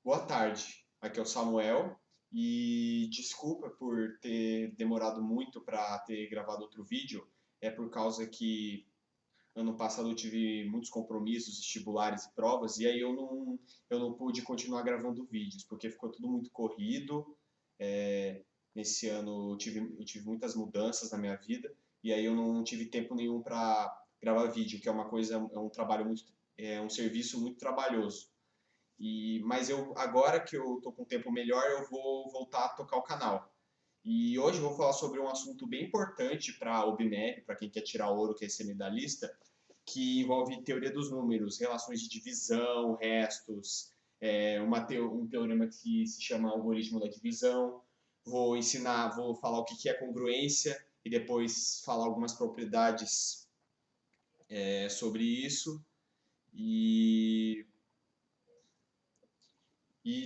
Boa tarde, aqui é o Samuel e desculpa por ter demorado muito para ter gravado outro vídeo. É por causa que ano passado eu tive muitos compromissos vestibulares e provas e aí eu não pude continuar gravando vídeos porque ficou tudo muito corrido. É, Nesse ano eu tive muitas mudanças na minha vida e aí eu não tive tempo nenhum para gravar vídeo, que é uma coisa, é um trabalho muito, é um serviço muito trabalhoso. Mas agora que eu tô com um tempo melhor, eu vou voltar a tocar o canal. E hoje eu vou falar sobre um assunto bem importante para a OBMEP, para quem quer tirar ouro, quer ser medalhista, que envolve teoria dos números, relações de divisão, restos, um teorema que se chama algoritmo da divisão. Vou falar o que é congruência e depois falar algumas propriedades sobre isso. E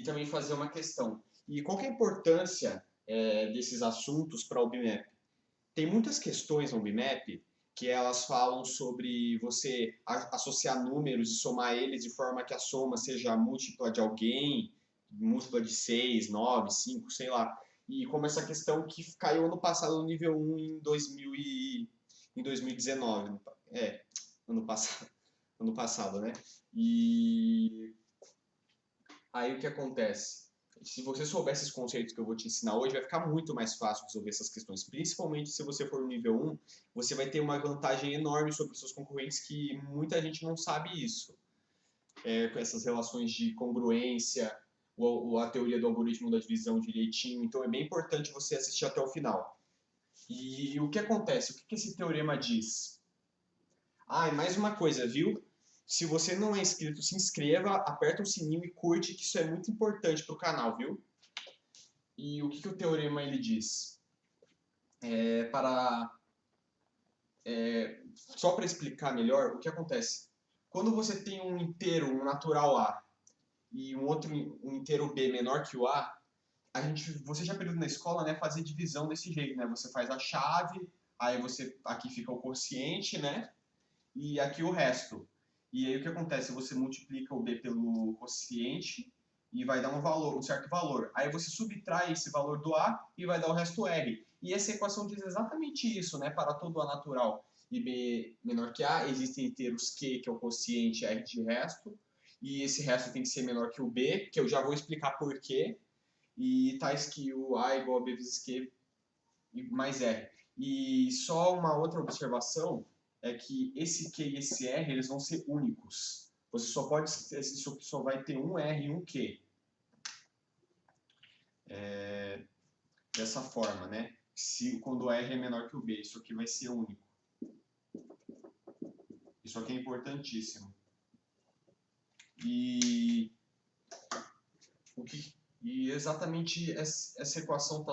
também fazer uma questão. E qual que é a importância desses assuntos para o BIMAP? Tem muitas questões no BIMAP que elas falam sobre você associar números e somar eles de forma que a soma seja múltipla de alguém, múltipla de 6, 9, 5, sei lá. E como essa questão que caiu ano passado no nível 1 em 2019. Ano passado, ano passado, né? E aí o que acontece? Se você souber esses conceitos que eu vou te ensinar hoje, vai ficar muito mais fácil resolver essas questões. Principalmente se você for no nível 1, você vai ter uma vantagem enorme sobre seus concorrentes que muita gente não sabe isso. Com essas relações de congruência, a teoria do algoritmo da divisão direitinho. Então é bem importante você assistir até o final. E o que acontece? O que esse teorema diz? Ah, e mais uma coisa, viu? Se você não é inscrito, se inscreva, aperta o sininho e curte, que isso é muito importante para o canal, viu? E o que o teorema ele diz? É, para, Só para explicar melhor, o que acontece? Quando você tem um inteiro, um natural A, e um inteiro B menor que o A, você já aprendeu na escola, né, fazer divisão desse jeito, né? Você faz a chave, aí aqui fica o quociente, né? E aqui o resto. E aí o que acontece? Você multiplica o b pelo quociente e vai dar um certo valor. Aí você subtrai esse valor do a e vai dar o resto r. E essa equação diz exatamente isso, né? Para todo a natural e b menor que a, existem inteiros q, que é o quociente, r de resto, e esse resto tem que ser menor que o b, que eu já vou explicar por quê, e tais que o a é igual a b vezes q mais r. E só uma outra observação é que esse Q e esse R eles vão ser únicos. Você só vai ter um R e um Q. Dessa forma, né? Quando o R é menor que o B, isso aqui vai ser único. Isso aqui é importantíssimo. E, e exatamente essa equação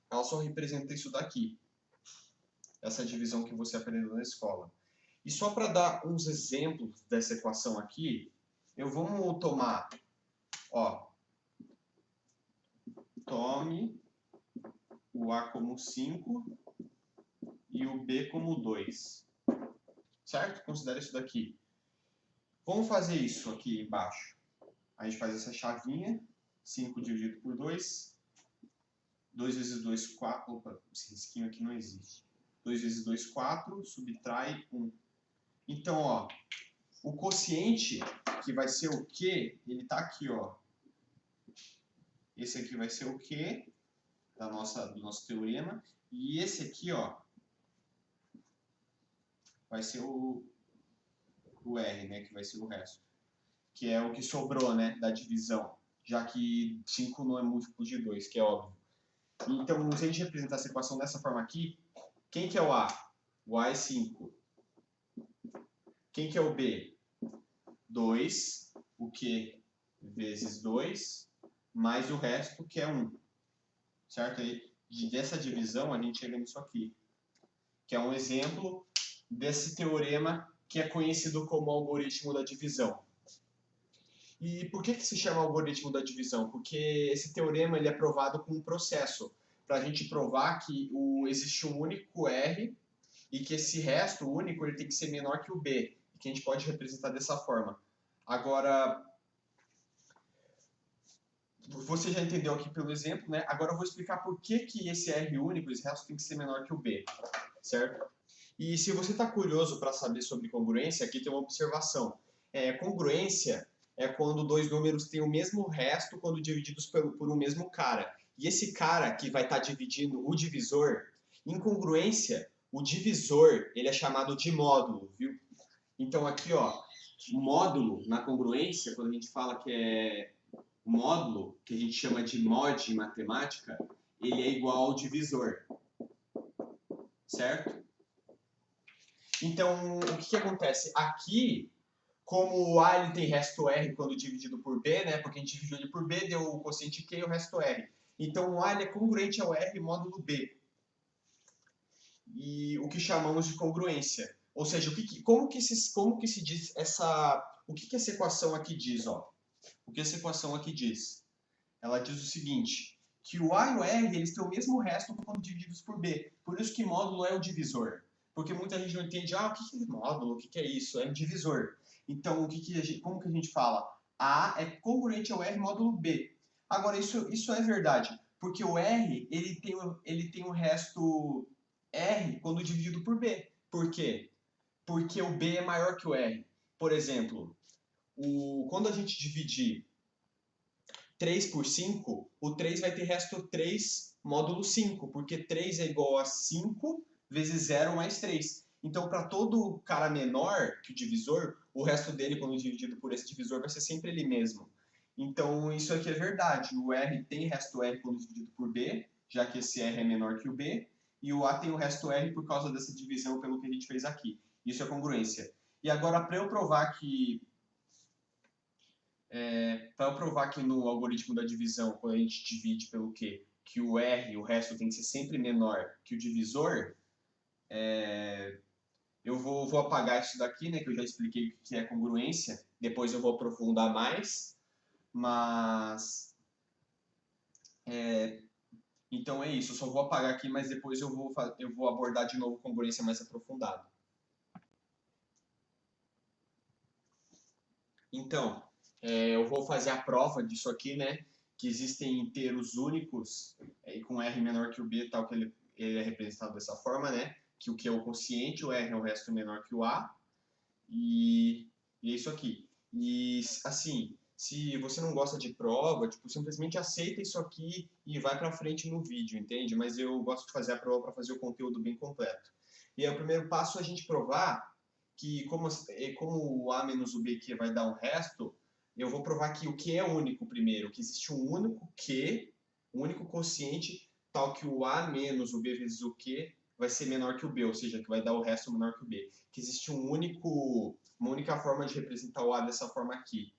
ela só representa isso daqui. Essa divisão que você aprendeu na escola. E só para dar uns exemplos dessa equação aqui, vamos tomar, ó, tome o A como 5 e o B como 2, certo? Considera isso daqui. Vamos fazer isso aqui embaixo. A gente faz essa chavinha, 5 dividido por 2, 2 vezes 2, 4, opa, esse risquinho aqui não existe. 2 vezes 2, 4, subtrai 1. Então, ó, o quociente, que vai ser o Q, ele está aqui, ó. Esse aqui vai ser o Q do nosso teorema. E esse aqui, ó, vai ser o R, né, que vai ser o resto. Que é o que sobrou, né, da divisão. Já que 5 não é múltiplo de 2, que é óbvio. Então, se a gente representar essa equação dessa forma aqui, quem que é o A? O A é 5. Quem que é o B? 2, o Q vezes 2, mais o resto, que é 1. Certo? Aí, dessa divisão, a gente chega nisso aqui. Que é um exemplo desse teorema que é conhecido como algoritmo da divisão. E por que se chama algoritmo da divisão? Porque esse teorema ele é provado com um processo, para a gente provar que existe um único R e que esse resto único ele tem que ser menor que o B, que a gente pode representar dessa forma. Agora, você já entendeu aqui pelo exemplo, né? Agora eu vou explicar por que esse R único, esse resto tem que ser menor que o B, certo? E se você está curioso para saber sobre congruência, aqui tem uma observação. Congruência é quando dois números têm o mesmo resto quando divididos por um mesmo cara. E esse cara que vai estar dividindo o divisor, em congruência, o divisor ele é chamado de módulo, viu? Então aqui, ó, módulo na congruência, quando a gente fala que é módulo, que a gente chama de mod em matemática, ele é igual ao divisor, certo? Então, o que acontece? Aqui, como o A ele tem resto R quando dividido por B, né? Porque a gente dividiu ele por B, deu o quociente Q e o resto R. Então, o A ele é congruente ao R módulo B. E o que chamamos de congruência. Ou seja, como que se diz essa... O que essa equação aqui diz? Ó? O que essa equação aqui diz? Ela diz o seguinte, que o A e o R eles têm o mesmo resto quando divididos por B. Por isso que módulo é o divisor. Porque muita gente não entende, o que é módulo? O que é isso? É um divisor. Então, como que a gente fala? A é congruente ao R módulo B. Agora, isso é verdade, porque o R ele tem o resto R quando dividido por B. Por quê? Porque o B é maior que o R. Por exemplo, quando a gente dividir 3 por 5, o 3 vai ter resto 3 módulo 5, porque 3 é igual a 5 vezes 0 mais 3. Então, para todo cara menor que o divisor, o resto dele, quando dividido por esse divisor, vai ser sempre ele mesmo. Então, isso aqui é verdade. O R tem resto R quando dividido por B, já que esse R é menor que o B, e o A tem o resto R por causa dessa divisão pelo que a gente fez aqui. Isso é congruência. E agora, para eu provar que no algoritmo da divisão, quando a gente divide pelo Q, que o R, o resto tem que ser sempre menor que o divisor, eu vou apagar isso daqui, né, que eu já expliquei o que é congruência, depois eu vou aprofundar mais, mas... então é isso, eu só vou apagar aqui, mas depois eu vou abordar de novo congruência mais aprofundado. Então, eu vou fazer a prova disso aqui, né? Que existem inteiros únicos e com R menor que o B, tal que ele é representado dessa forma, né? Que o Q é o quociente, o R é o resto menor que o A. E é isso aqui. E, assim, se você não gosta de prova, tipo, simplesmente aceita isso aqui e vai pra frente no vídeo, entende? Mas eu gosto de fazer a prova para fazer o conteúdo bem completo. E aí, o primeiro passo é a gente provar que como o A menos o B que vai dar um resto, eu vou provar que o Q é único primeiro, que existe um único Q, um único quociente, tal que o A menos o B vezes o Q vai ser menor que o B, ou seja, que vai dar o resto menor que o B. Que existe uma única forma de representar o A dessa forma aqui.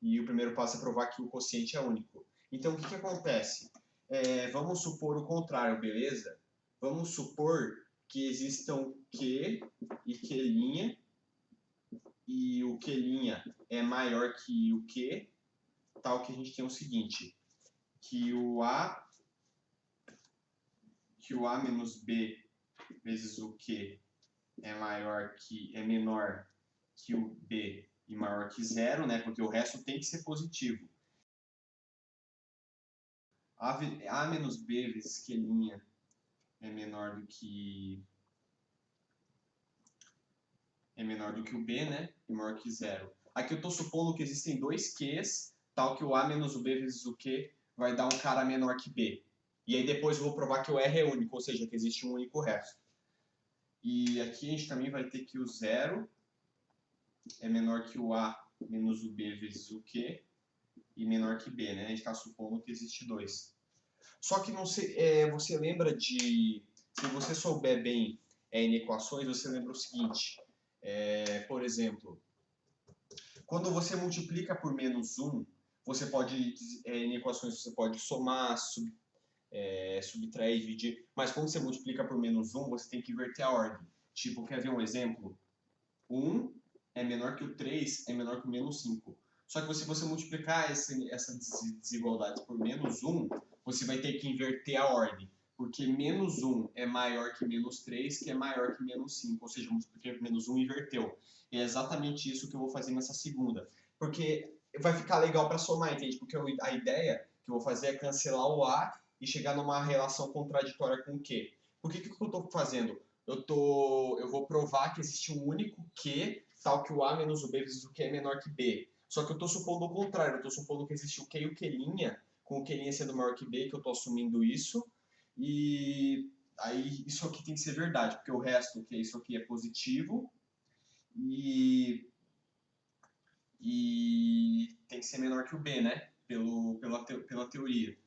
E o primeiro passo é provar que o quociente é único. Então, o que acontece? Vamos supor o contrário, beleza? Vamos supor que existam Q e Q', e o Q' é maior que o Q, tal que a gente tem o seguinte, que o A menos B vezes o Q é menor que o B e maior que zero, né? Porque o resto tem que ser positivo. A menos B vezes Q' é menor do que o B, né? E maior que zero. Aqui eu estou supondo que existem dois Qs, tal que o A menos o B vezes o Q vai dar um cara menor que B. E aí depois eu vou provar que o R é único, ou seja, que existe um único resto. E aqui a gente também vai ter que o zero é menor que o A menos o B vezes o Q e menor que B, né? A gente está supondo que existe dois. Só que não sei, você lembra de... Se você souber bem em equações, você lembra o seguinte. Por exemplo, quando você multiplica por menos 1, você pode, em equações, você pode somar, subtrair, dividir. Mas quando você multiplica por menos 1, você tem que inverter a ordem. Tipo, quer ver um exemplo? 1 é menor que o 3, é menor que o menos 5. Só que se você multiplicar essa desigualdade por menos 1, você vai ter que inverter a ordem. Porque menos 1 é maior que menos 3, que é maior que menos 5. Ou seja, multipliquei por menos 1 e inverteu. E é exatamente isso que eu vou fazer nessa segunda. Porque vai ficar legal para somar, entende? Porque a ideia que eu vou fazer é cancelar o A e chegar numa relação contraditória com o Q. Por que eu estou fazendo? Eu vou provar que existe um único Q, tal que o A menos o B vezes o Q é menor que B. Só que eu estou supondo o contrário, eu estou supondo que existe o Q e o Q', com o Q' sendo maior que B, que eu estou assumindo isso. E aí isso aqui tem que ser verdade, porque o resto, que isso aqui é positivo, e tem que ser menor que o B, né? Pela teoria.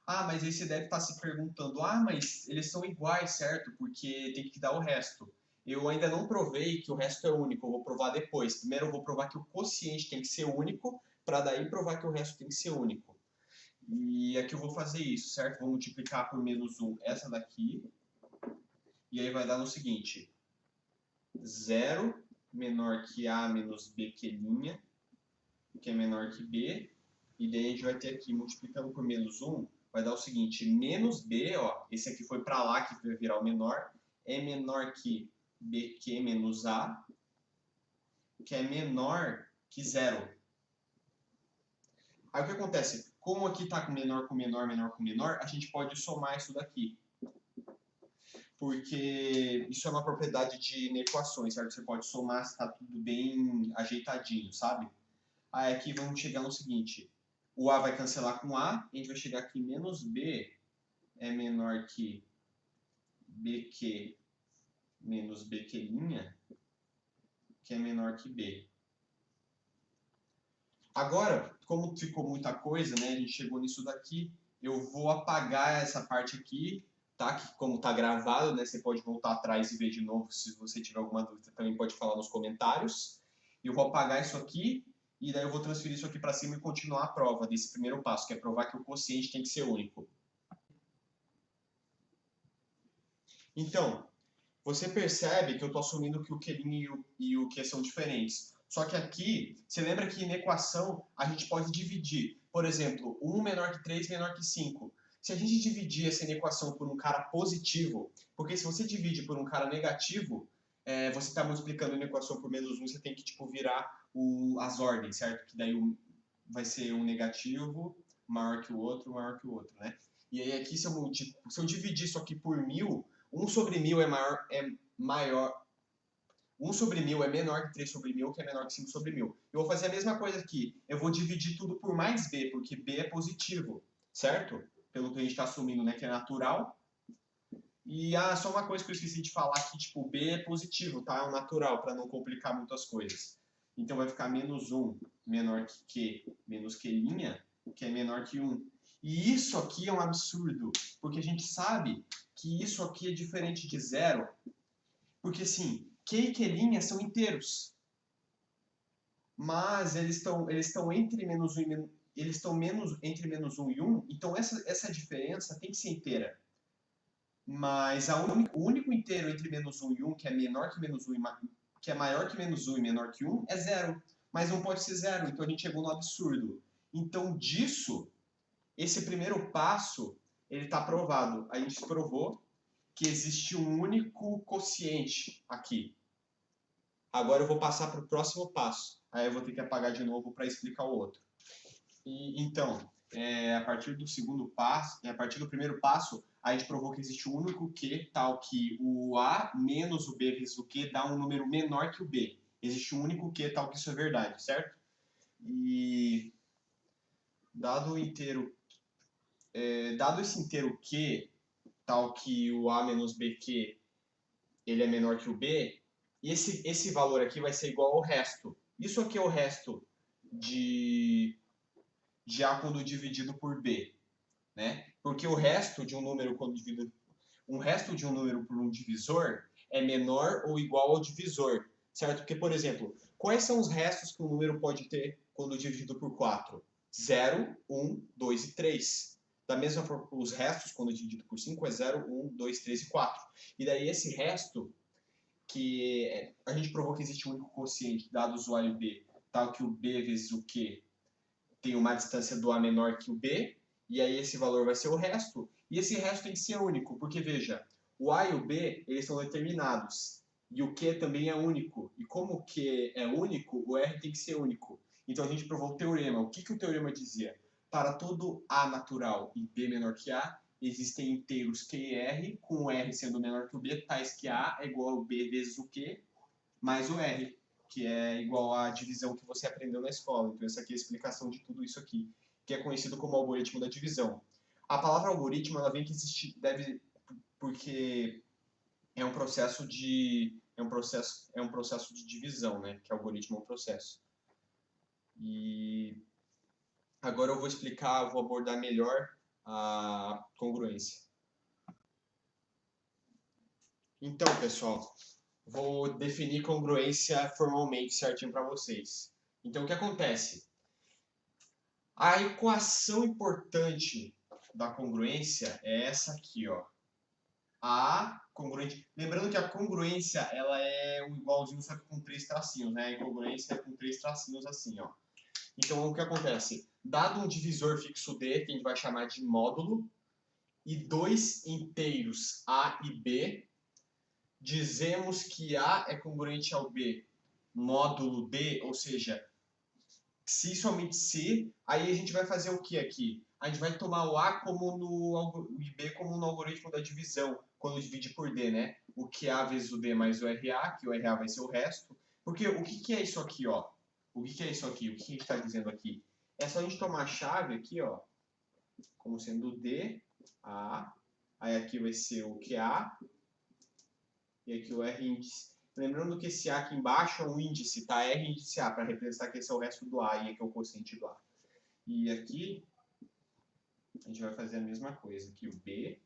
Ah, mas aí você deve estar se perguntando, mas eles são iguais, certo? Porque tem que dar o resto. Eu ainda não provei que o resto é único, eu vou provar depois. Primeiro eu vou provar que o quociente tem que ser único, para daí provar que o resto tem que ser único. E aqui eu vou fazer isso, certo? Vou multiplicar por menos 1 essa daqui. E aí vai dar no seguinte. 0 menor que A menos B que é menor que B. E daí a gente vai ter aqui, multiplicando por menos 1, vai dar o seguinte. Menos B, ó, esse aqui foi para lá, que vai virar o menor, é menor que BQ menos A, que é menor que 0. Aí o que acontece? Como aqui está com menor com menor, menor com menor, a gente pode somar isso daqui. Porque isso é uma propriedade de inequações, certo? Você pode somar se está tudo bem ajeitadinho, sabe? Aí aqui vamos chegar no seguinte. O A vai cancelar com A, a gente vai chegar aqui menos B é menor que BQ menos BQ', que é menor que B. Agora, como ficou muita coisa, né, a gente chegou nisso daqui, eu vou apagar essa parte aqui, tá? Que como tá gravado, né, você pode voltar atrás e ver de novo, se você tiver alguma dúvida, também pode falar nos comentários. Eu vou apagar isso aqui, e daí eu vou transferir isso aqui para cima e continuar a prova desse primeiro passo, que é provar que o quociente tem que ser único. Então, você percebe que eu estou assumindo que o Q' e o Q são diferentes. Só que aqui, você lembra que em equação a gente pode dividir. Por exemplo, 1 menor que 3 menor que 5. Se a gente dividir essa equação por um cara positivo, porque se você divide por um cara negativo, você está multiplicando a equação por menos 1, você tem que tipo, virar as ordens, certo? Que daí vai ser um negativo maior que o outro, né? E aí aqui, se eu dividir isso aqui por 1000, 1 sobre 1000 é maior. 1 sobre 1000 é menor que 3 sobre 1000, que é menor que 5 sobre 1000. Eu vou fazer a mesma coisa aqui. Eu vou dividir tudo por mais b, porque b é positivo, certo? Pelo que a gente está assumindo, né, que é natural. E só uma coisa que eu esqueci de falar aqui, tipo, b é positivo, tá? É o natural, para não complicar muitas coisas. Então vai ficar menos 1 menor que q menos q', que é menor que 1. E isso aqui é um absurdo, porque a gente sabe que isso aqui é diferente de zero, porque assim, Q e Q' são inteiros, mas eles estão entre menos 1 e eles estão entre menos 1 e 1, então essa diferença tem que ser inteira. Mas o único inteiro entre menos 1 e 1, que é menor que menos 1 que é maior que menos 1 e menor que 1, é zero. Mas não pode ser zero, então a gente chegou no absurdo. Então disso, esse primeiro passo, ele está provado. A gente provou que existe um único quociente aqui. Agora eu vou passar para o próximo passo. Aí eu vou ter que apagar de novo para explicar o outro. Então, a partir do segundo passo, a partir do primeiro passo, a gente provou que existe um único Q, tal que o A menos o B vezes o Q dá um número menor que o B. Existe um único Q, tal que isso é verdade, certo? E dado esse inteiro Q, tal que o A menos BQ ele é menor que o B, e esse valor aqui vai ser igual ao resto. Isso aqui é o resto de A quando dividido por B, né? Porque o resto de um número quando dividido por um divisor é menor ou igual ao divisor, certo? Porque, por exemplo, quais são os restos que um número pode ter quando dividido por 4? 0, 1, 2 e 3. Da mesma forma, os restos, quando dividido por 5, é 0, 1, 2, 3 e 4. E daí esse resto, que a gente provou que existe um único quociente, dados o A e o B, tal que o B vezes o Q tem uma distância do A menor que o B, e aí esse valor vai ser o resto, e esse resto tem que ser único, porque veja, o A e o B, eles são determinados, e o Q também é único, e como o Q é único, o R tem que ser único. Então a gente provou o teorema. O que o teorema dizia? para todo A natural e B menor que A, existem inteiros Q e R, com o R sendo menor que o B, tais que A é igual ao B vezes o Q, mais o R, que é igual à divisão que você aprendeu na escola. Então, essa aqui é a explicação de tudo isso aqui, que é conhecido como algoritmo da divisão. A palavra algoritmo, ela vem que existe, porque é um processo de divisão, né? Que algoritmo é um processo. E agora eu vou explicar, vou abordar melhor a congruência. Então, pessoal, vou definir congruência formalmente certinho para vocês. Então, o que acontece? A equação importante da congruência é essa aqui, ó. A congruente. Lembrando que a congruência ela é um igualzinho, só que com 3 tracinhos, né? A incongruência é com 3 tracinhos assim, ó. Então, o que acontece? Dado um divisor fixo D, que a gente vai chamar de módulo, e dois inteiros A e B, dizemos que A é congruente ao B módulo D, ou seja, se e somente se, aí a gente vai fazer o que aqui? A gente vai tomar o A como no e B como no algoritmo da divisão, quando divide por D, né? O QA vezes o D mais o RA, que o RA vai ser o resto. Porque o que é isso aqui, ó? O que é isso aqui? O que a gente está dizendo aqui? É só a gente tomar a chave aqui, ó, como sendo D, A, aí aqui vai ser o QA, e aqui o R índice. Lembrando que esse A aqui embaixo é um índice, tá? R índice A, para representar que esse é o resto do A, e aqui é o quociente do A. E aqui, a gente vai fazer a mesma coisa. Aqui o B,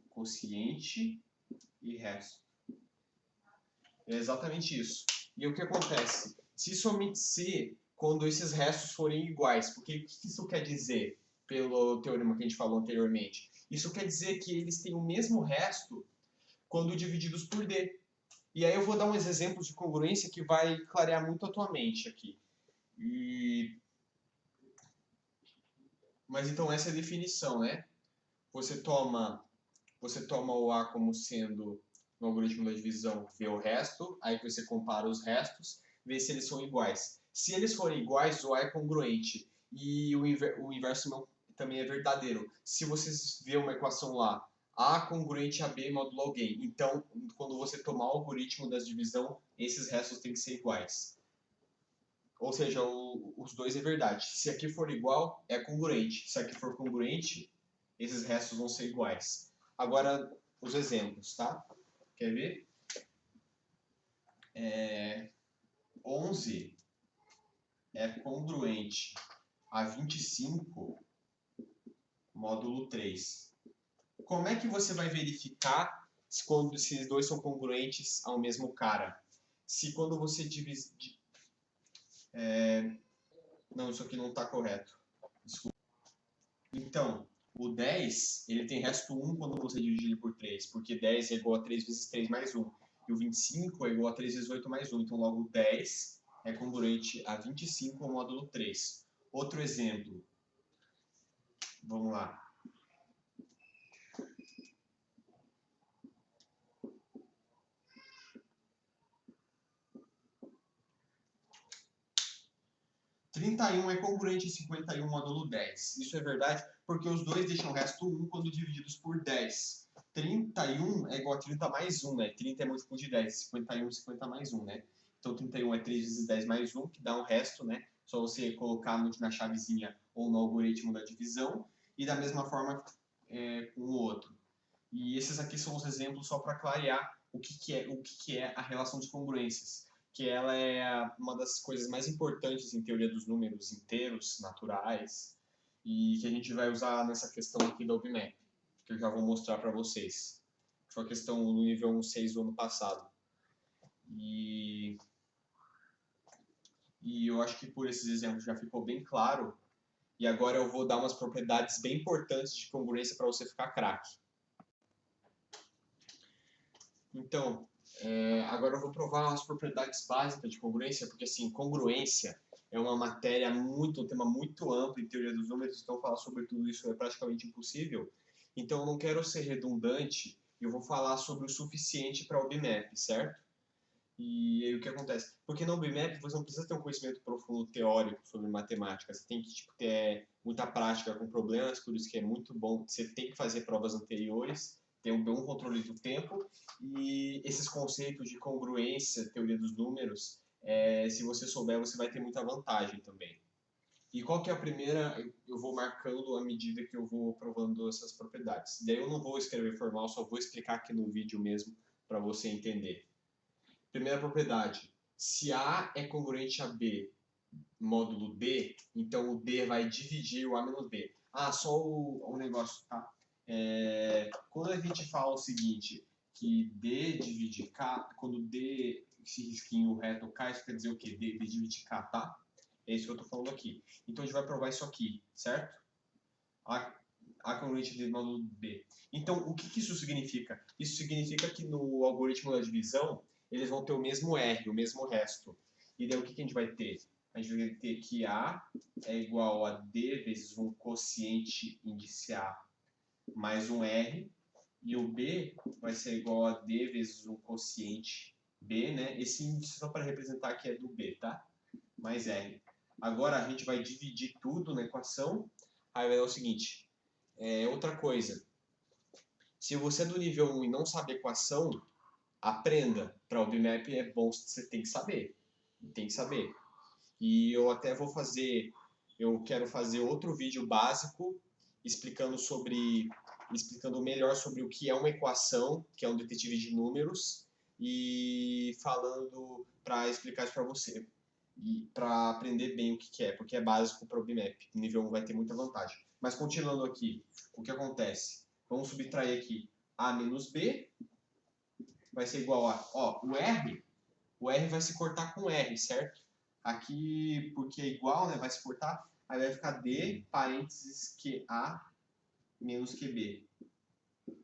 quociente e resto. É exatamente isso. E o que acontece? Se somente se, quando esses restos forem iguais, porque o que isso quer dizer, pelo teorema que a gente falou anteriormente? Isso quer dizer que eles têm o mesmo resto quando divididos por D. E aí eu vou dar uns exemplos de congruência que vai clarear muito a tua mente aqui. Mas então essa é a definição, né? Você toma o A como sendo, no algoritmo da divisão, vê o resto, aí você compara os restos, vê se eles são iguais. Se eles forem iguais, o A é congruente. E o inverso também é verdadeiro. Se você vê uma equação lá, A congruente a B módulo alguém. Então, quando você tomar o algoritmo da divisão, esses restos têm que ser iguais. Ou seja, os dois é verdade. Se aqui for igual, é congruente. Se aqui for congruente, esses restos vão ser iguais. Agora, os exemplos, tá? Quer ver? 11 é congruente a 25 módulo 3. Como é que você vai verificar quando esses dois são congruentes ao mesmo cara? Se quando você divide... Não, isso aqui não está correto. Desculpa. Então, o 10, ele tem resto 1 quando você divide ele por 3, porque 10 é igual a 3 vezes 3 mais 1. E o 25 é igual a 3 vezes 8 mais 1. Então, logo, 10 é congruente a 25 ao módulo 3. Outro exemplo. Vamos lá. Trinta e um é congruente a 51 módulo 10. Isso é verdade porque os dois deixam o resto 1 quando divididos por 10. 31 é igual a 30 mais 1, né? 30 é múltiplo de 10, 51 50 mais 1, né? Então 31 é 3 vezes 10 mais 1, que dá um resto, né? Só você colocar na chavezinha ou no algoritmo da divisão. E da mesma forma com o outro. E esses aqui são os exemplos só para clarear o que é a relação de congruências, que ela é uma das coisas mais importantes em teoria dos números inteiros, naturais, e que a gente vai usar nessa questão aqui da OBMAP, que eu já vou mostrar para vocês. Foi a questão no nível 1.6 do ano passado. E eu acho que por esses exemplos já ficou bem claro, e agora eu vou dar umas propriedades bem importantes de congruência para você ficar craque. Então, agora eu vou provar as propriedades básicas de congruência, porque assim, congruência é uma matéria um tema muito amplo em teoria dos números, então falar sobre tudo isso é praticamente impossível. Então eu não quero ser redundante e eu vou falar sobre o suficiente para o OBMAP, certo? E aí o que acontece? Porque no BMAP você não precisa ter um conhecimento profundo teórico sobre matemática, você tem que tipo, ter muita prática com problemas, por isso que é muito bom, você tem que fazer provas anteriores, ter um bom controle do tempo, e esses conceitos de congruência, teoria dos números, se você souber, você vai ter muita vantagem também. E qual que é a primeira? Eu vou marcando à medida que eu vou provando essas propriedades. Daí eu não vou escrever formal, só vou explicar aqui no vídeo mesmo para você entender. Primeira propriedade. Se A é congruente a B módulo D, então o D vai dividir o A menos B. Ah, só o negócio, tá? Quando a gente fala o seguinte, que D divide K, quando D, esse risquinho reto K, isso quer dizer o quê? D divide K, tá? É isso que eu estou falando aqui. Então a gente vai provar isso aqui, certo? A congruente D módulo B. Então, o que isso significa? Isso significa que no algoritmo da divisão, eles vão ter o mesmo R, o mesmo resto. E daí o que a gente vai ter? A gente vai ter que A é igual a D vezes um quociente índice A mais um R, e o B vai ser igual a D vezes um quociente B, né? Esse índice só para representar que é do B, tá? Mais R. Agora a gente vai dividir tudo na equação, aí vai dar o seguinte, outra coisa, se você é do nível 1 e não sabe equação, aprenda. Para o BMAP é bom, você tem que saber. Tem que saber. E eu até vou fazer, eu quero fazer outro vídeo básico explicando melhor sobre o que é uma equação, que é um detetive de números, e falando para explicar isso para você. E para aprender bem o que é, porque é básico para o BMAP. O nível 1 vai ter muita vantagem. Mas continuando aqui, o que acontece? Vamos subtrair aqui A menos B, vai ser igual a, ó, o R vai se cortar com R, certo? Aqui, porque é igual, né, vai se cortar, aí vai ficar D, parênteses, QA menos QB.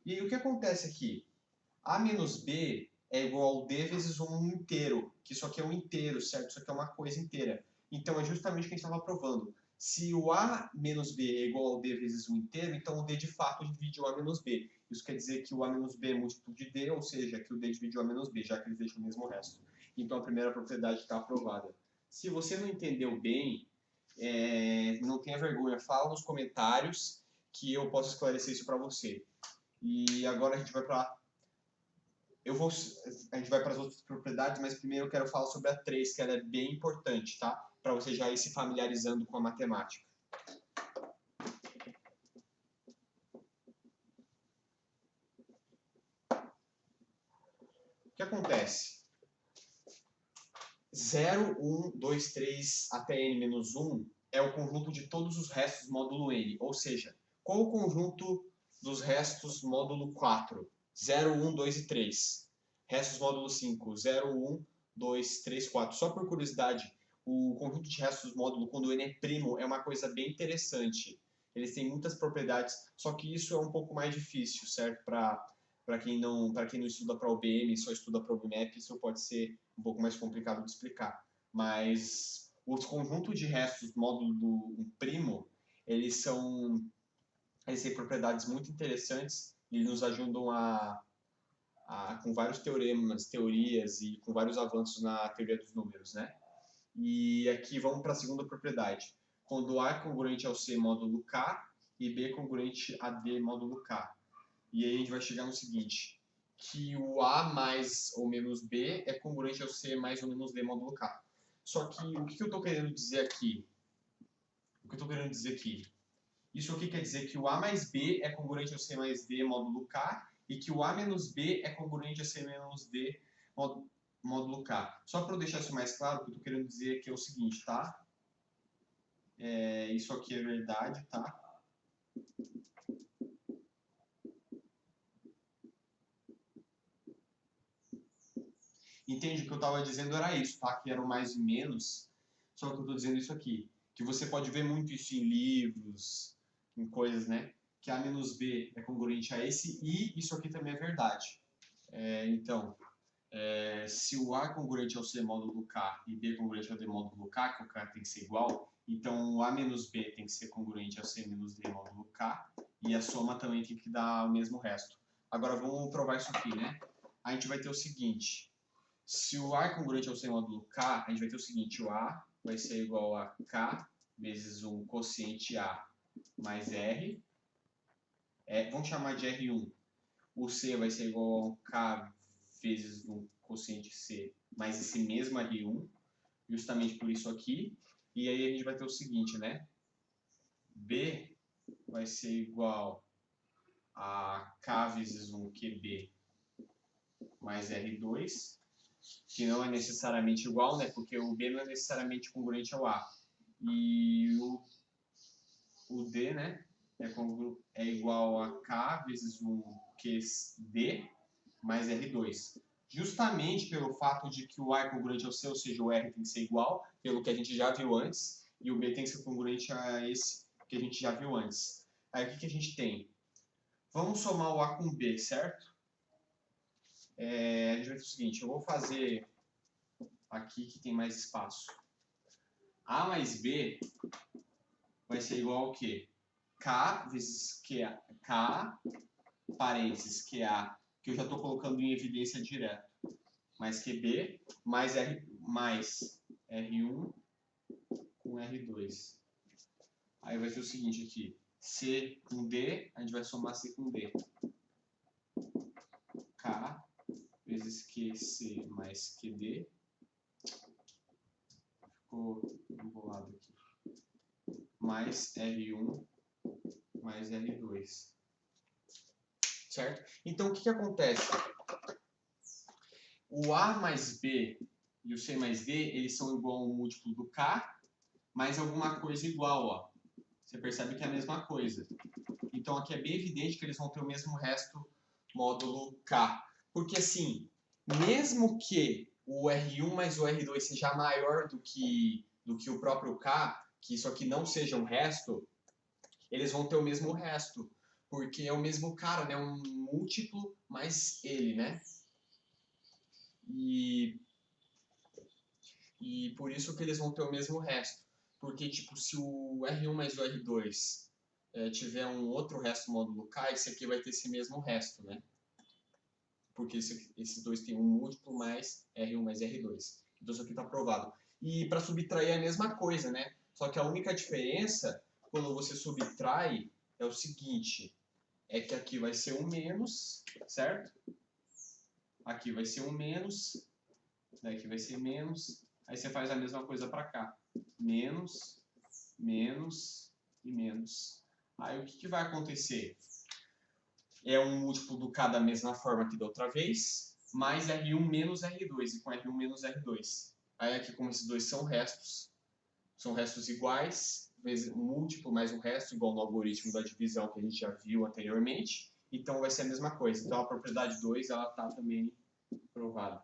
E aí o que acontece aqui? A menos B é igual ao D vezes um inteiro, que isso aqui é um inteiro, certo? Isso aqui é uma coisa inteira. Então é justamente o que a gente estava provando. Se o A menos B é igual ao D vezes um inteiro, então o D de fato divide o A menos B. Isso quer dizer que o A menos B é múltiplo de D, ou seja, que o D divide o A menos B, já que eles deixam o mesmo resto. Então a primeira propriedade está aprovada. Se você não entendeu bem, não tenha vergonha, fala nos comentários que eu posso esclarecer isso para você. E agora a gente vai para a gente vai para as outras propriedades, mas primeiro eu quero falar sobre a 3, que ela é bem importante, tá? Para você já ir se familiarizando com a matemática. O que acontece? 0, 1, 2, 3 até n-1 é o conjunto de todos os restos módulo n, ou seja, qual o conjunto dos restos módulo 4? 0, 1, 2 e 3. Restos módulo 5, 0, 1, 2, 3, 4. Só por curiosidade, o conjunto de restos módulo, quando n é primo, é uma coisa bem interessante. Eles têm muitas propriedades, só que isso é um pouco mais difícil, certo? Para quem não estuda para o OBM, só estuda para o BMAP, isso pode ser um pouco mais complicado de explicar. Mas os conjuntos de restos módulo do primo, eles têm propriedades muito interessantes e nos ajudam com vários teoremas, teorias e com vários avanços na teoria dos números, né? E aqui vamos para a segunda propriedade. Quando A é congruente ao C módulo K e B é congruente a D módulo K. E aí a gente vai chegar no seguinte, que o A mais ou menos B é congruente ao C mais ou menos D módulo K. Só que o que eu estou querendo dizer aqui? Isso aqui quer dizer que o A mais B é congruente ao C mais D módulo K e que o A menos B é congruente a C menos D módulo K. Só para eu deixar isso mais claro, o que eu estou querendo dizer aqui é o seguinte, tá? Isso aqui é verdade, tá? Entende? O que eu estava dizendo era isso, tá? Que era o mais e menos, só que eu estou dizendo isso aqui. Que você pode ver muito isso em livros, em coisas, né? Que A menos B é congruente a esse, e isso aqui também é verdade. Então, se o A é congruente ao C módulo K e B é congruente ao D módulo K, que o K tem que ser igual, então o A menos B tem que ser congruente ao C menos D módulo K, e a soma também tem que dar o mesmo resto. Agora vamos provar isso aqui, né? A gente vai ter o seguinte, Se o A é congruente ao C módulo K, a gente vai ter o seguinte, o A vai ser igual a K vezes um quociente A mais R. Vamos chamar de R1. O C vai ser igual a K vezes um quociente C mais esse mesmo R1, justamente por isso aqui. E aí a gente vai ter o seguinte, né? B vai ser igual a K vezes um QB mais R2, que não é necessariamente igual, né? Porque o B não é necessariamente congruente ao A. E o D, né? É igual a K vezes um QD mais R2. Justamente pelo fato de que o A é congruente ao C, ou seja, o R tem que ser igual, pelo que a gente já viu antes, e o B tem que ser congruente a esse que a gente já viu antes. Aí o que a gente tem? Vamos somar o A com o B, certo? A gente vai ter o seguinte, eu vou fazer aqui que tem mais espaço. A mais B vai ser igual ao quê? K vezes QA, K, parênteses, QA, que eu já estou colocando em evidência direto, mais QB, mais R1 com R2. Aí vai ser o seguinte aqui, C com D, a gente vai somar C com D. K vezes QC mais QD. Ficou embolado aqui. Mais R1 mais R2. Certo? Então, o que acontece? O A mais B e o C mais D, eles são igual ao múltiplo do K, mais alguma coisa igual, ó. Você percebe que é a mesma coisa. Então, aqui é bem evidente que eles vão ter o mesmo resto módulo K. Porque, assim, mesmo que o R1 mais o R2 seja maior do que o próprio K, que isso aqui não seja um resto, eles vão ter o mesmo resto. Porque é o mesmo cara, né? Um múltiplo mais ele, né? E por isso que eles vão ter o mesmo resto. Porque, tipo, se o R1 mais o R2 tiver um outro resto módulo K, esse aqui vai ter esse mesmo resto, né? Porque esses dois têm um múltiplo mais R1 mais R2. Então isso aqui está provado. E para subtrair é a mesma coisa, né? Só que a única diferença, quando você subtrai, é o seguinte, é que aqui vai ser um menos, certo? Aqui vai ser um menos, daqui vai ser menos, aí você faz a mesma coisa para cá. Menos, menos e menos. Aí o que vai acontecer? É um múltiplo do K da mesma forma que da outra vez, mais R1 menos R2, e com R1 menos R2. Aí aqui, como esses dois são restos iguais, vezes um múltiplo mais um resto, igual no algoritmo da divisão que a gente já viu anteriormente, então vai ser a mesma coisa. Então a propriedade 2 ela está também provada.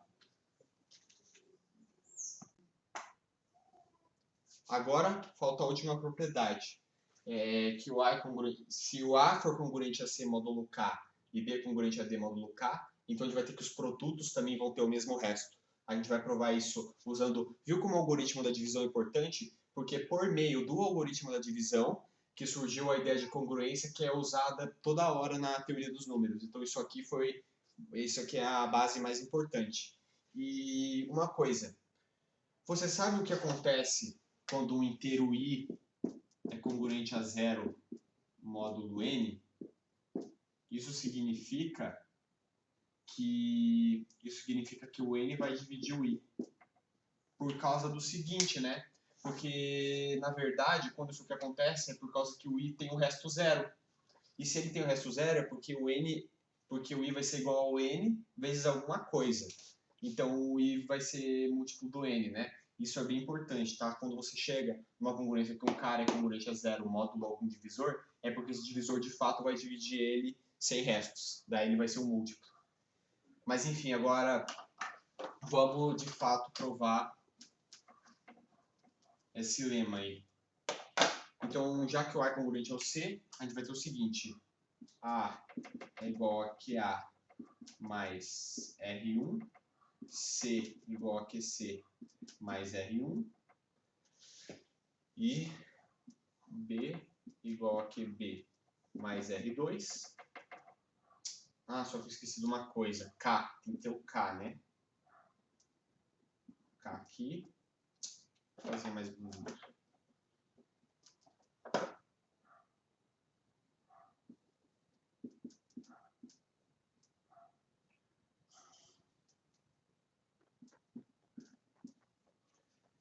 Agora, falta a última propriedade, que o A é congruente, se o A for congruente a C módulo K e B congruente a D módulo K, então a gente vai ter que os produtos também vão ter o mesmo resto. A gente vai provar isso usando, viu como o algoritmo da divisão é importante? Porque por meio do algoritmo da divisão que surgiu a ideia de congruência que é usada toda hora na teoria dos números. Então isso aqui é a base mais importante. E uma coisa, você sabe o que acontece quando um inteiro i é congruente a zero módulo n? Isso significa que o n vai dividir o i. Por causa do seguinte, né? Porque, na verdade, quando isso que acontece é por causa que o i tem o resto zero. E se ele tem o resto zero é porque o i vai ser igual ao n vezes alguma coisa. Então o i vai ser múltiplo do n, né? Isso é bem importante, tá? Quando você chega numa congruência que um cara é congruente a zero módulo algum divisor, é porque esse divisor de fato vai dividir ele sem restos. Daí ele vai ser um múltiplo. Mas enfim, agora vamos de fato provar esse lema aí. Então, já que o A é congruente ao C, a gente vai ter o seguinte. A é igual a QA mais R1. C igual a QC mais R1. E B igual a QB mais R2. Ah, só que eu esqueci de uma coisa. K, tem que ter o K, né? K aqui. Vou fazer mais bonito.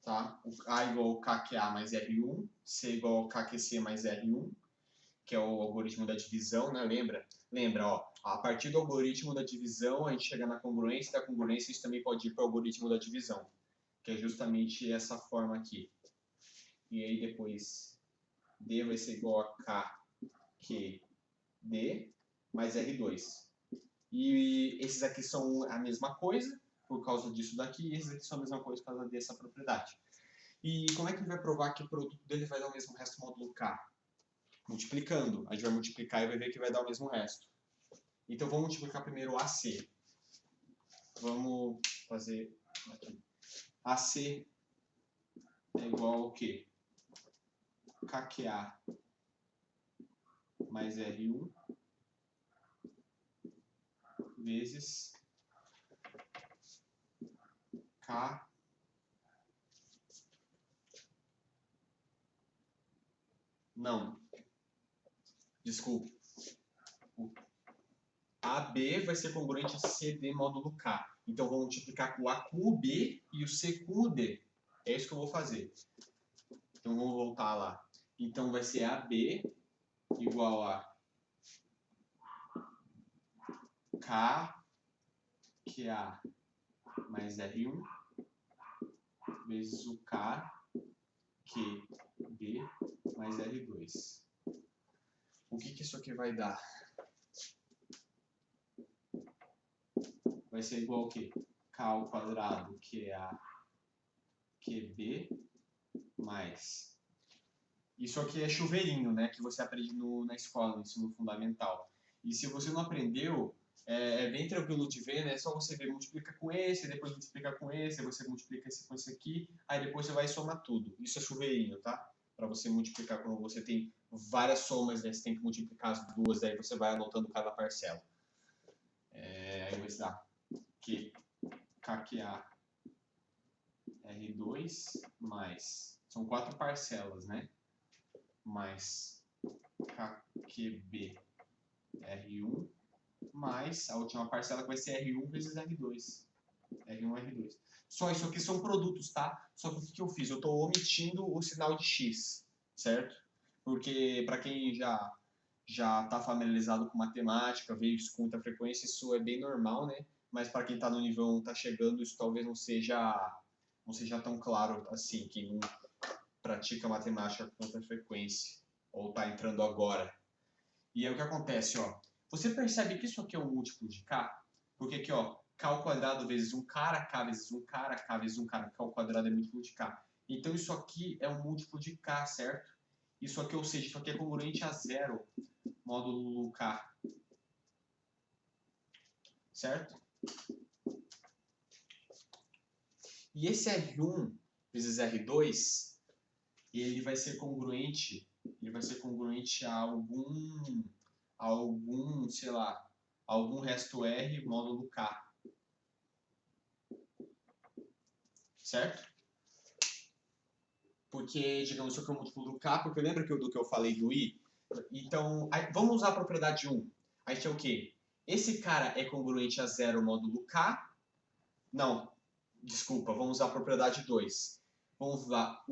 Tá? O A igual ao KQA mais R1, C igual ao KQC mais R1, que é o algoritmo da divisão, né? Lembra, ó, a partir do algoritmo da divisão, a gente chega na congruência, da congruência isso também pode ir para o algoritmo da divisão, que é justamente essa forma aqui. E aí depois D vai ser igual a K, Q, D, mais R2. E esses aqui são a mesma coisa, por causa disso daqui, e esses aqui são a mesma coisa por causa dessa propriedade. E como é que a gente vai provar que o produto dele vai dar o mesmo resto módulo K? Multiplicando. A gente vai multiplicar e vai ver que vai dar o mesmo resto. Então vamos multiplicar primeiro AC. Vamos fazer aqui. AC é igual ao quê? KQA mais R1 vezes K não. Desculpa. O AB vai ser congruente a CD módulo K. Então vou multiplicar com o A com o B e o C com o D. É isso que eu vou fazer. Então vamos voltar lá. Então vai ser AB igual a K, QA mais R1 vezes o K, QB mais R2. O que isso aqui vai dar? Vai ser igual ao quê? K ao quadrado, QA, QB mais... Isso aqui é chuveirinho, né? Que você aprende na escola, no ensino fundamental. E se você não aprendeu, é bem tranquilo de ver, né? É só você ver, multiplica com esse, depois multiplica com esse, aí você multiplica esse com esse aqui, aí depois você vai somar tudo. Isso é chuveirinho, tá? Para você multiplicar quando você tem várias somas, né? Você tem que multiplicar as duas, aí você vai anotando cada parcela. Aí vai dar que KQA R2 mais... São 4 parcelas, né? Mais KQB R1 mais a última parcela que vai ser R1 vezes R2. R1, R2. Só isso aqui são produtos, tá? Só que o que eu fiz? Eu estou omitindo o sinal de X, certo? Porque para quem já está familiarizado com matemática, vê isso com muita frequência, isso é bem normal, né? Mas para quem está no nível 1, está chegando, isso talvez não seja tão claro assim, quem não pratica matemática com muita frequência, ou está entrando agora. E aí o que acontece, ó? Você percebe que isso aqui é um múltiplo de K? Porque aqui, ó, K ao quadrado vezes 1 cara, K vezes 1 cara, K vezes 1 cara, K ao quadrado é múltiplo de K. Então isso aqui é um múltiplo de K, certo? Isso aqui, ou seja, isso aqui é congruente a 0, módulo K. Certo? E esse R1 vezes R2, ele vai ser congruente a algum, sei lá, algum resto R módulo K. Certo? Porque, digamos, isso aqui é um múltiplo do K, porque lembra do que eu falei do I? Então, vamos usar a propriedade 1. A gente tem o quê? Esse cara é congruente a 0 módulo K. Não, desculpa, vamos usar a propriedade 2. Vamos lá,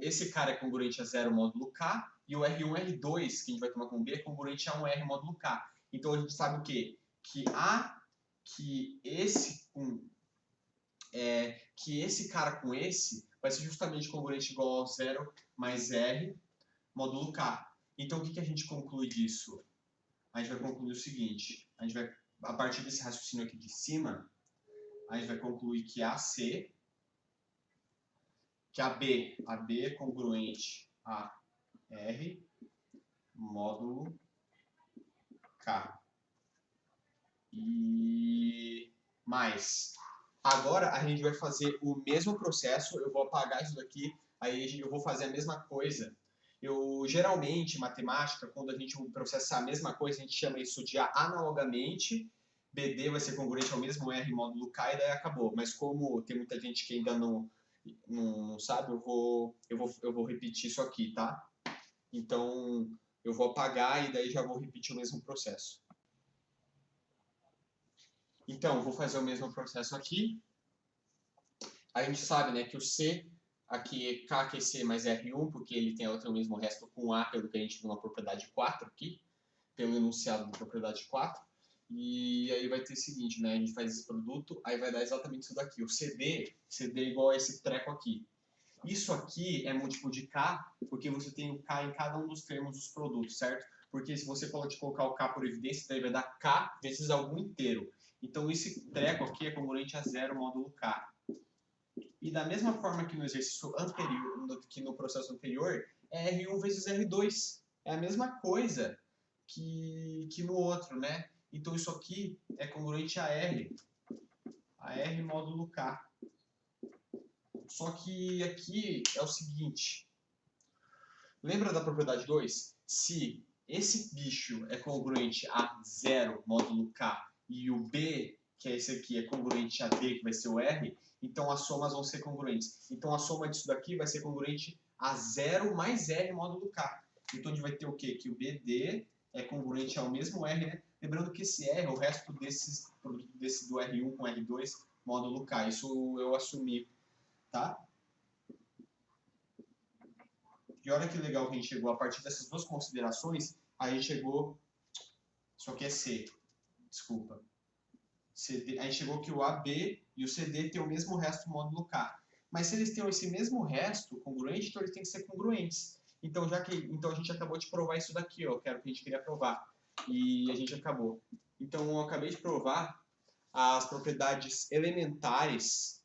esse cara é congruente a 0 módulo K, e o R1, R2, que a gente vai tomar como B, é congruente a 1R módulo K. Então a gente sabe o quê? Que esse cara com esse vai ser justamente congruente igual a 0 mais R módulo K. Então o que a gente conclui disso? A gente vai concluir o seguinte, a partir desse raciocínio aqui de cima, a gente vai concluir que AC, que AB é congruente a R módulo K. E mais. Agora a gente vai fazer o mesmo processo, eu vou apagar isso daqui, aí eu vou fazer a mesma coisa. Geralmente, em matemática, quando a gente processa a mesma coisa, a gente chama isso de analogamente, BD vai ser congruente ao mesmo R módulo K e daí acabou. Mas como tem muita gente que ainda não sabe, eu vou repetir isso aqui, tá? Então, eu vou apagar e daí já vou repetir o mesmo processo. Então, vou fazer o mesmo processo aqui. A gente sabe, né, que o C, aqui é K que é C mais R1, porque ele tem o mesmo resto com A, pelo que a gente viu na propriedade 4 aqui, pelo enunciado da propriedade 4. E aí vai ter o seguinte, né, a gente faz esse produto, aí vai dar exatamente isso daqui. O CD é igual a esse treco aqui. Isso aqui é múltiplo de K, porque você tem o K em cada um dos termos dos produtos, certo? Porque se você pode colocar o K por evidência, daí vai dar K vezes algum inteiro. Então esse treco aqui é congruente a 0 módulo K. E da mesma forma que no exercício anterior, que no processo anterior, é R1 vezes R2. É a mesma coisa que no outro, né? Então isso aqui é congruente a R módulo K. Só que aqui é o seguinte, lembra da propriedade 2? Se esse bicho é congruente a 0 módulo K e o B, que é esse aqui, é congruente a D, que vai ser o R, então as somas vão ser congruentes. Então a soma disso daqui vai ser congruente a 0 mais R módulo K. Então a gente vai ter o quê? Que o BD é congruente ao mesmo R, né? Lembrando que esse R é o resto desse do R1 com R2 módulo K. Isso eu assumi, tá? E olha que legal que a gente chegou, a partir dessas duas considerações, a gente chegou, isso aqui é C, desculpa. CD, a gente chegou que o AB e o CD têm o mesmo resto módulo K. Mas se eles têm esse mesmo resto congruente, então eles têm que ser congruentes. Então, então a gente acabou de provar isso daqui, ó, que era o que a gente queria provar. E a gente acabou. Então eu acabei de provar as propriedades elementares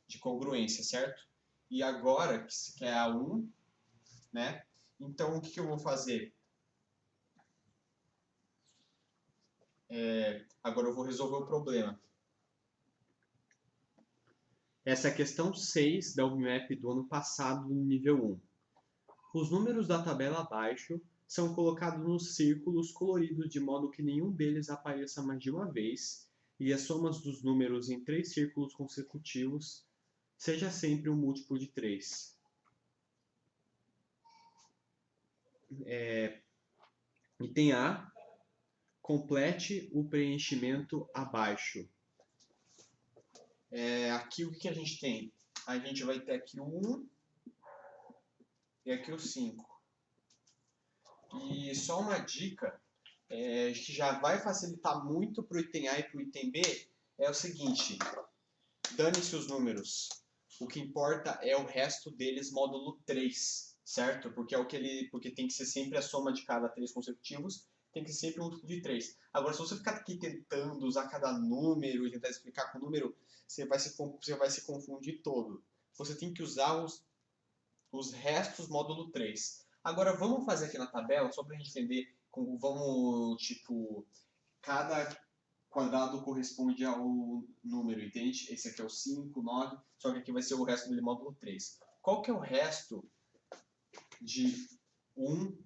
de congruência, certo? E agora, que é a 1, né? Então, o que eu vou fazer? Agora eu vou resolver o problema. Essa é a questão 6 da UBMAP do ano passado, no nível 1. Os números da tabela abaixo são colocados nos círculos coloridos de modo que nenhum deles apareça mais de uma vez e as somas dos números em 3 círculos consecutivos seja sempre um múltiplo de 3. Item A, complete o preenchimento abaixo. Aqui o que a gente tem? A gente vai ter aqui o 1 e aqui o 5. E só uma dica, que já vai facilitar muito para o item A e para o item B, é o seguinte, dane-se os números. O que importa é o resto deles módulo 3, certo? Porque é o que porque tem que ser sempre a soma de cada 3 consecutivos, tem que ser sempre um múltiplo de 3. Agora, se você ficar aqui tentando usar cada número e tentar explicar com o número, você vai se confundir todo. Você tem que usar os restos módulo 3. Agora, vamos fazer aqui na tabela, só para a gente entender, vamos, tipo, cada quadrado corresponde ao número, entende? Esse aqui é o 5, 9, só que aqui vai ser o resto dele módulo 3. Qual que é o resto de 1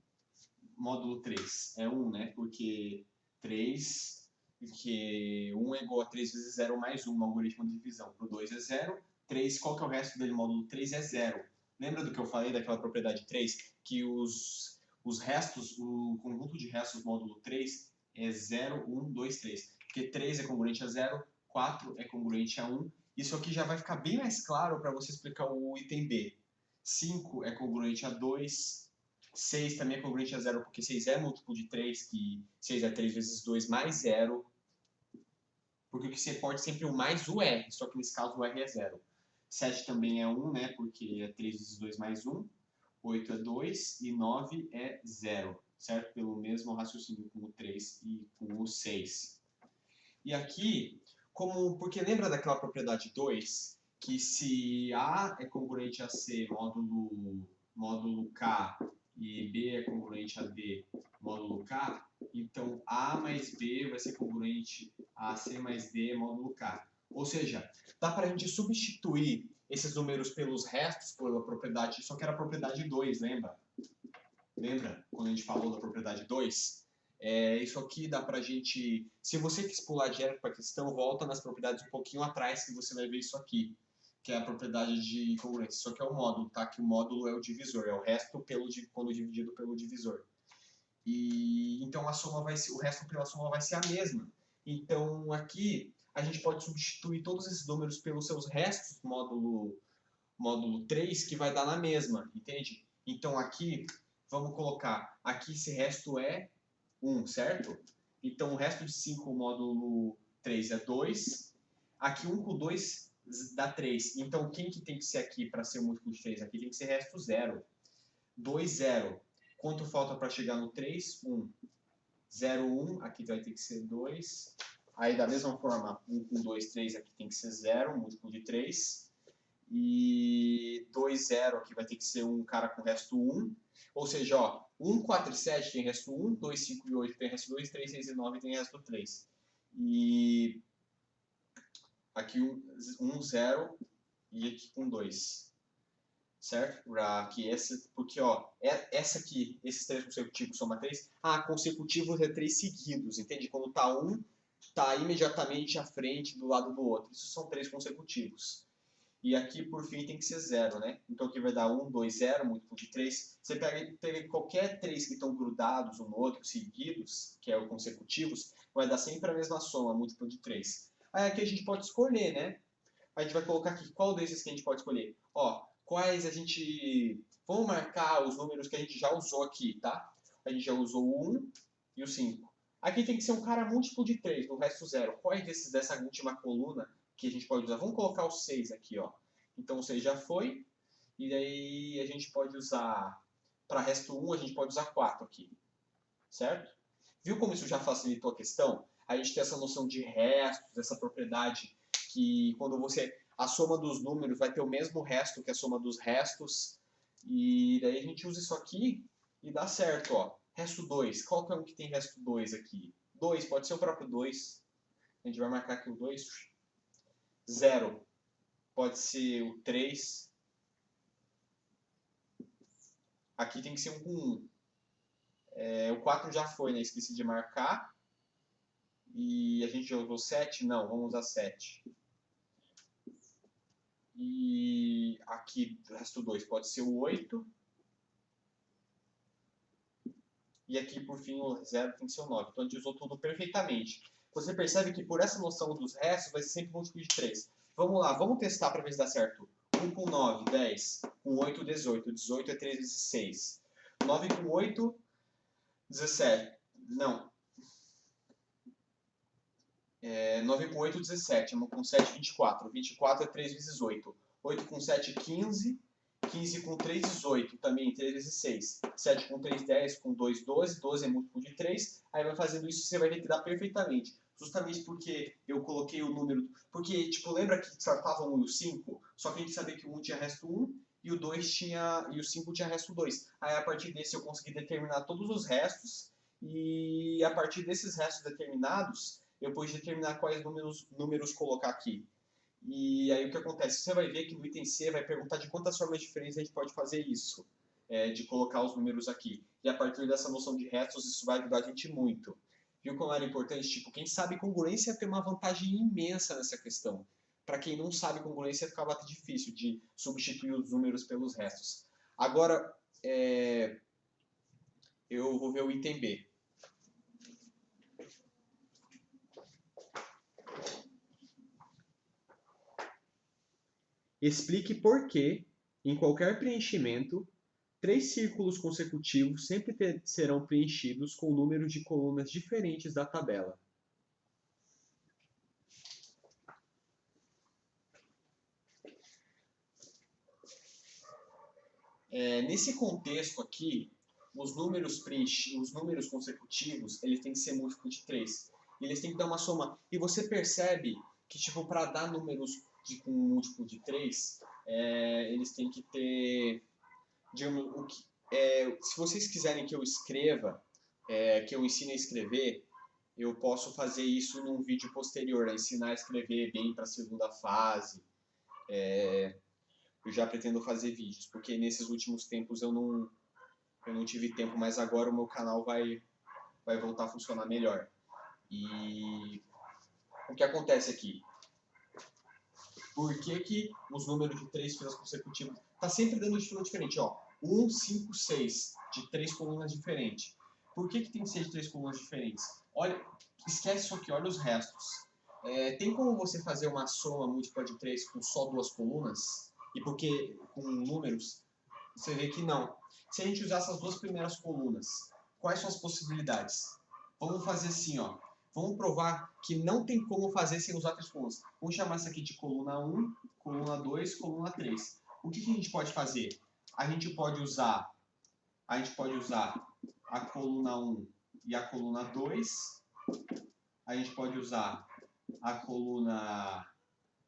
módulo 3? É 1, né? Porque 3, porque 1 é igual a 3 vezes 0 mais 1 no algoritmo de divisão. Para o 2 é 0, 3, qual que é o resto dele módulo 3? É 0. Lembra do que eu falei daquela propriedade 3? Que os restos, o conjunto de restos módulo 3 é 0, 1, 2, 3. Porque 3 é congruente a 0, 4 é congruente a 1. Isso aqui já vai ficar bem mais claro para você explicar o item B. 5 é congruente a 2, 6 também é congruente a 0, porque 6 é múltiplo de 3, que 6 é 3 vezes 2 mais 0. Porque o que se importa é sempre o mais o R, só que nesse caso o R é 0. 7 também é 1, né, porque é 3 vezes 2 mais 1. 8 é 2 e 9 é 0, certo? Pelo mesmo raciocínio com o 3 e com o 6. E aqui, porque lembra daquela propriedade 2, que se A é congruente a C módulo K e B é congruente a D módulo K, então A mais B vai ser congruente a C mais D módulo K. Ou seja, dá para a gente substituir esses números pelos restos, pela propriedade, só que era a propriedade 2, lembra? Lembra quando a gente falou da propriedade 2? Isso aqui dá pra gente... Se você quis pular direto para a questão, volta nas propriedades um pouquinho atrás que você vai ver isso aqui, que é a propriedade de congruência. Isso aqui é o módulo, tá? Que o módulo é o divisor, é o resto quando dividido pelo divisor. E então a soma vai ser, o resto pela soma vai ser a mesma. Então aqui a gente pode substituir todos esses números pelos seus restos, módulo 3, que vai dar na mesma, entende? Então aqui, vamos colocar, aqui esse resto é 1, certo? Então o resto de 5, módulo 3 é 2. Aqui 1 com 2 dá 3. Então quem que tem que ser aqui para ser o múltiplo de 3? Aqui tem que ser resto 0. 2, 0. Quanto falta para chegar no 3? 1. 0, 1. Aqui vai ter que ser 2. Aí da mesma forma, 1 com 2, 3. Aqui tem que ser 0, múltiplo de 3. E 2, 0 aqui vai ter que ser um cara com resto 1. Ou seja, ó, 1, 4 e 7 tem resto 1, 2, 5 e 8 tem resto 2, 3, 6 e 9 tem resto 3. E aqui 1, 0 e aqui com 2. Certo? Aqui porque ó, essa aqui, esses 3 consecutivos soma 3. Consecutivos é 3 seguidos, entende? Quando tá um, tá imediatamente à frente do lado do outro. Isso são 3 consecutivos. E aqui, por fim, tem que ser 0, né? Então aqui vai dar 1, 2, 0, múltiplo de 3. Você pega qualquer 3 que estão grudados um no outro, seguidos, que é o consecutivos, vai dar sempre a mesma soma, múltiplo de 3. Aí aqui a gente pode escolher, né? A gente vai colocar aqui qual desses que a gente pode escolher. Ó, quais a gente... Vamos marcar os números que a gente já usou aqui, tá? A gente já usou o 1 e o 5. Aqui tem que ser um cara múltiplo de 3, no resto 0. Quais desses dessa última coluna que a gente pode usar? Vamos colocar o 6 aqui, ó. Então o 6 já foi. E daí a gente pode usar... Para resto 1, a gente pode usar 4 aqui. Certo? Viu como isso já facilitou a questão? A gente tem essa noção de restos, essa propriedade que quando a soma dos números vai ter o mesmo resto que a soma dos restos, e daí a gente usa isso aqui e dá certo, ó. Resto 2, qual que é um que tem resto 2 aqui? 2, pode ser o próprio 2, a gente vai marcar aqui o 2. 0, pode ser o 3, aqui tem que ser um com 1. O 4 já foi, né? Esqueci de marcar. E a gente já usou 7? Não, vamos usar 7. E aqui, o resto 2 pode ser o 8. E aqui, por fim, o 0 tem que ser o 9. Então a gente usou tudo perfeitamente. Você percebe que por essa noção dos restos vai ser sempre múltiplo de 3. Vamos lá, vamos testar para ver se dá certo. 1 com 9, 10. Com 8, 18. 18 é 3 vezes 6. 9 com 8, 17. Não. 9 com 8, 17. 1 com 7, 24. 24 é 3 vezes 8. 8 com 7, 15. 15 com 3, 18. Também 3 vezes 6. 7 com 3, 10. Com 2, 12. 12 é múltiplo de 3. Aí vai fazendo isso, você vai ver que dá perfeitamente. Justamente porque eu coloquei o número... Porque, tipo, lembra que tratava o 1 e o 5? Só que a gente sabia que o 1 tinha resto 1 e o 2 tinha... e o 5 tinha resto 2. Aí, a partir desse, eu consegui determinar todos os restos. E, a partir desses restos determinados, eu pude determinar quais números colocar aqui. E aí o que acontece? Você vai ver que no item C vai perguntar de quantas formas diferentes a gente pode fazer isso, de colocar os números aqui. E a partir dessa noção de restos, isso vai ajudar a gente muito. Viu como era importante? Tipo, quem sabe congruência tem uma vantagem imensa nessa questão. Para quem não sabe congruência, ficava até difícil de substituir os números pelos restos. Agora, eu vou ver o item B. Explique por que, em qualquer preenchimento, 3 círculos consecutivos sempre serão preenchidos com números de colunas diferentes da tabela. Nesse contexto aqui, os números consecutivos, eles têm que ser múltiplo de 3. Eles têm que dar uma soma. E você percebe que, tipo, para dar números com múltiplo de 3, eles têm que ter... Digamos, se vocês quiserem que eu escreva, que eu ensine a escrever, eu posso fazer isso num vídeo posterior, ensinar a escrever bem para a segunda fase. Eu já pretendo fazer vídeos, porque nesses últimos tempos eu não tive tempo, mas agora o meu canal vai vai voltar a funcionar melhor. E o que acontece aqui? Por que os números de 3 filas consecutivas tá sempre dando de fila diferente? Ó, 1, 5, 6, de 3 colunas diferentes. Por que tem que ser de 3 colunas diferentes? Olha, esquece isso aqui, olha os restos. Tem como você fazer uma soma múltipla de 3 com só 2 colunas? E porque com números, você vê que não. Se a gente usar essas duas primeiras colunas, quais são as possibilidades? Vamos fazer assim, ó. Vamos provar que não tem como fazer sem usar três colunas. Vamos chamar isso aqui de coluna 1, coluna 2, coluna 3. O que a gente pode fazer? A gente pode usar a coluna 1 e a coluna 2. A gente pode usar a coluna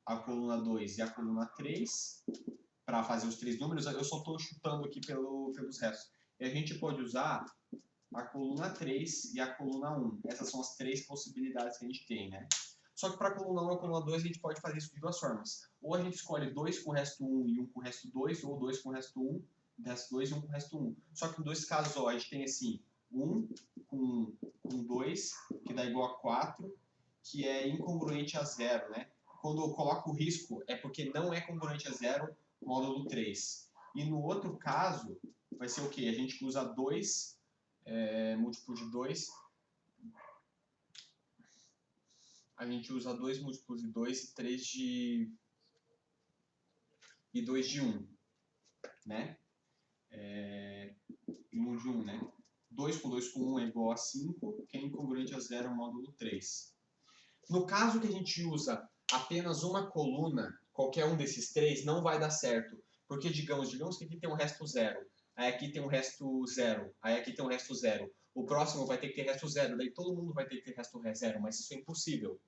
2 e a coluna 3 para fazer os três números. Eu só estou chutando aqui pelos restos. E a gente pode usar a coluna 3 e a coluna 1. Essas são as três possibilidades que a gente tem, né? Só que para a coluna 1 e a coluna 2 a gente pode fazer isso de duas formas. Ou a gente escolhe 2 com o resto 1 e 1 com o resto 2, ou 2 com o resto 1, resto 2 e 1 com o resto 1. Só que em dois casos, ó, a gente tem assim, 1 com 2, que dá igual a 4, que é incongruente a 0, né? Quando eu coloco o risco, é porque não é congruente a 0, módulo 3. E no outro caso, vai ser o quê? A gente usa 2 múltiplo de 2. A gente usa 2 múltiplos de 2 e 3 de... e 2 de 1, né? E 1 de 1, né? 2 com 2 com 1 é igual a 5, que é incongruente a 0 módulo 3. No caso que a gente usa apenas uma coluna, qualquer um desses três, não vai dar certo. Porque, digamos que aqui tem um resto 0, aí aqui tem um resto 0, aí aqui tem um resto 0. O próximo vai ter que ter resto 0, daí todo mundo vai ter que ter resto 0, mas isso é impossível.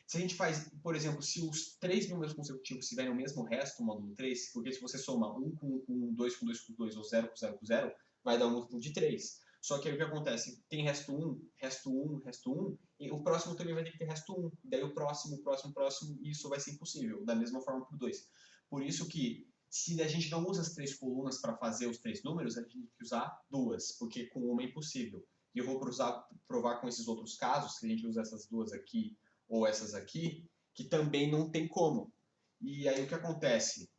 Se a gente faz, por exemplo, se os três números consecutivos tiverem o mesmo resto, módulo 3, porque se você soma 1 com 1, 2 com 2 com 2, ou 0 com 0 com 0, vai dar um múltiplo de 3. Só que aí o que acontece? Tem resto 1, resto 1, resto 1, e o próximo também vai ter que ter resto 1. Daí o próximo, e isso vai ser impossível, da mesma forma para o 2. Por isso que, se a gente não usa as três colunas para fazer os três números, a gente tem que usar duas, porque com uma é impossível. E eu vou provar com esses outros casos, se a gente usar essas duas aqui ou essas aqui, que também não tem como. E aí o que acontece?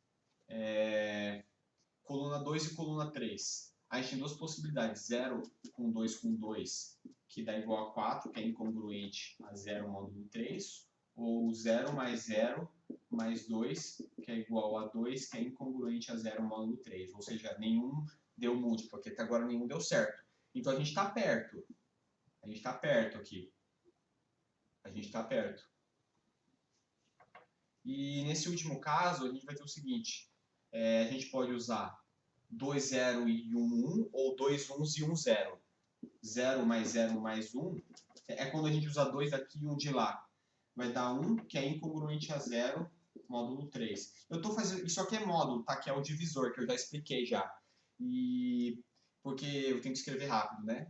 Coluna 2 e coluna 3. A gente tem duas possibilidades, 0 com 2, que dá igual a 4, que é incongruente a 0 módulo 3, ou 0 mais 0 mais 2, que é igual a 2, que é incongruente a 0 módulo 3. Ou seja, nenhum deu múltiplo, porque até agora nenhum deu certo. Então a gente está perto. A gente está perto aqui. A gente está perto. E nesse último caso, a gente vai ter o seguinte. A gente pode usar 2 0 e 1 1, ou 2 1s e 1 0. 0 mais 1 é quando a gente usa 2 daqui e 1 de lá. Vai dar 1, que é incongruente a 0, módulo 3. Eu tô fazendo, isso aqui é módulo, tá? Que é o divisor, que eu já expliquei já. E porque eu tenho que escrever rápido, né?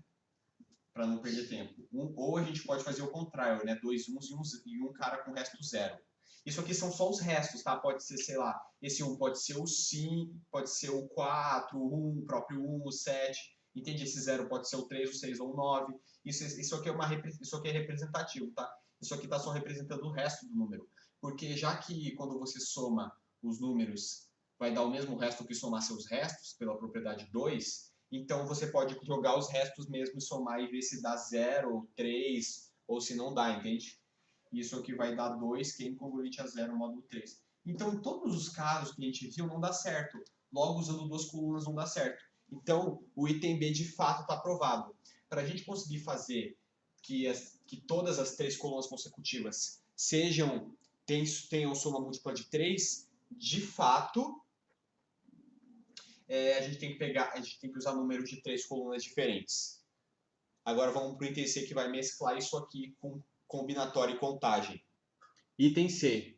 Para não perder tempo. Ou a gente pode fazer o contrário, né? 2 1s e um cara com o resto 0. Isso aqui são só os restos, tá? Pode ser, sei lá, esse 1 pode ser o 5, pode ser o 4, o 1, o próprio 1, o 7. Entende? Esse 0 pode ser o 3, o 6 ou o 9. Isso aqui é representativo, tá? Isso aqui está só representando o resto do número. Porque já que quando você soma os números vai dar o mesmo resto que somar seus restos, pela propriedade 2, então você pode jogar os restos mesmo e somar e ver se dá 0, 3, ou se não dá, entende? Isso aqui vai dar 2, que é incongruente a 0, módulo 3. Então, em todos os casos que a gente viu, não dá certo. Logo, usando duas colunas, não dá certo. Então, o item B, de fato, está aprovado. Para a gente conseguir fazer que todas as três colunas consecutivas tenham soma múltipla de 3, de fato, a gente tem que usar números de três colunas diferentes. Agora vamos para o item C, que vai mesclar isso aqui com combinatório e contagem. Item C.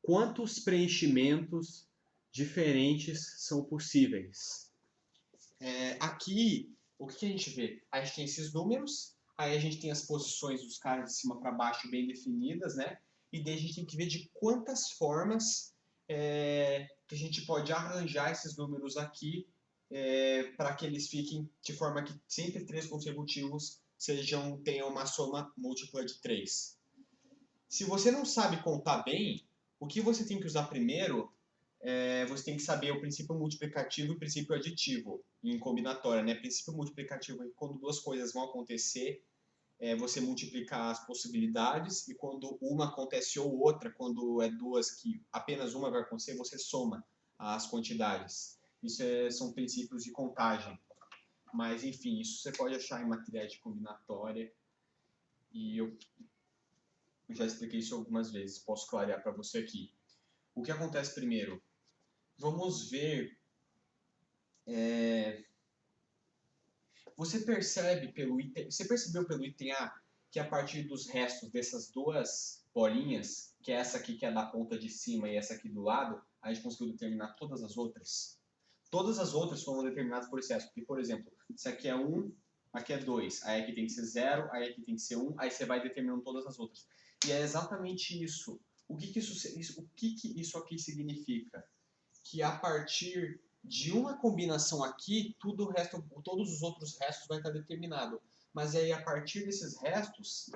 Quantos preenchimentos diferentes são possíveis? Aqui, o que a gente vê? A gente tem esses números, aí a gente tem as posições dos caras de cima para baixo bem definidas, né? E daí a gente tem que ver de quantas formas que a gente pode arranjar esses números aqui para que eles fiquem de forma que sempre três consecutivos tenham uma soma múltipla de 3. Se você não sabe contar bem, o que você tem que usar primeiro você tem que saber o princípio multiplicativo e o princípio aditivo em combinatória, né? Princípio multiplicativo é quando duas coisas vão acontecer, você multiplicar as possibilidades, e quando uma acontece ou outra, quando é duas que apenas uma vai acontecer, você soma as quantidades. Isso são princípios de contagem. Mas, enfim, isso você pode achar em matéria de combinatória, e eu já expliquei isso algumas vezes, posso clarear para você aqui. O que acontece primeiro? Vamos ver... Você percebeu pelo item A que a partir dos restos dessas duas bolinhas, que é essa aqui que é da ponta de cima e essa aqui do lado, a gente conseguiu determinar todas as outras? Todas as outras foram determinadas por esse resto. Porque, por exemplo, se aqui é 1, aqui é 2, aí aqui tem que ser 0, aí aqui tem que ser 1, aí você vai determinando todas as outras. E é exatamente isso. O que isso aqui significa? Que a partir de uma combinação aqui, todos os outros restos vai estar determinado. Mas aí, a partir desses restos,